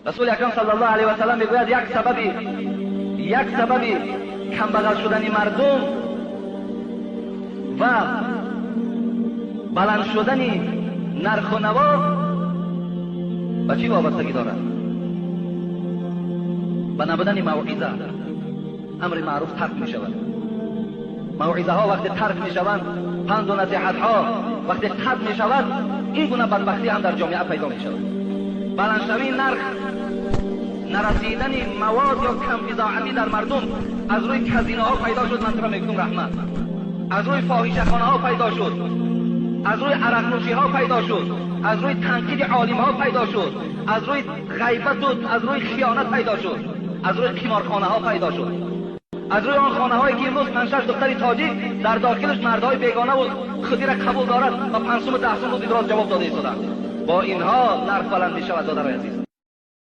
رسول اکرم صلی الله علیه و سلم میگوید یک سبب کمبغل شدن مردم و بلند شدن نرخ و نوا به چی وابستگی دارد؟ به نبودن موعظه. امر معروف ترک می شود. موعظه ها وقتی ترک می شوند، پند و نصیحت ها وقتی قطع می شود، این گونه بدبختی هم در جامعه پیدا می شود. بلند شوی نرخ، نرسیدن مواد یا کم بضاعتی در مردم از روی کازینو ها پیدا شد. منطقه میگم رحمت از روی فاحشه خانه ها پیدا شد، از روی عرق نوشی ها پیدا شد، از روی تنقید عالم ها پیدا شد، از روی غیبت و از روی خیانت پیدا شد، از روی قمارخانه ها پیدا شد، از روی آن خانه هایی که امروز 5-6 دختر تاجیک در داخلش مردهای بیگانه و خودی را قبول دارد و 5 و 10 روز دراز جواب داده ایستادند. با اینها نرخ بلند می شود. دادر عزیز،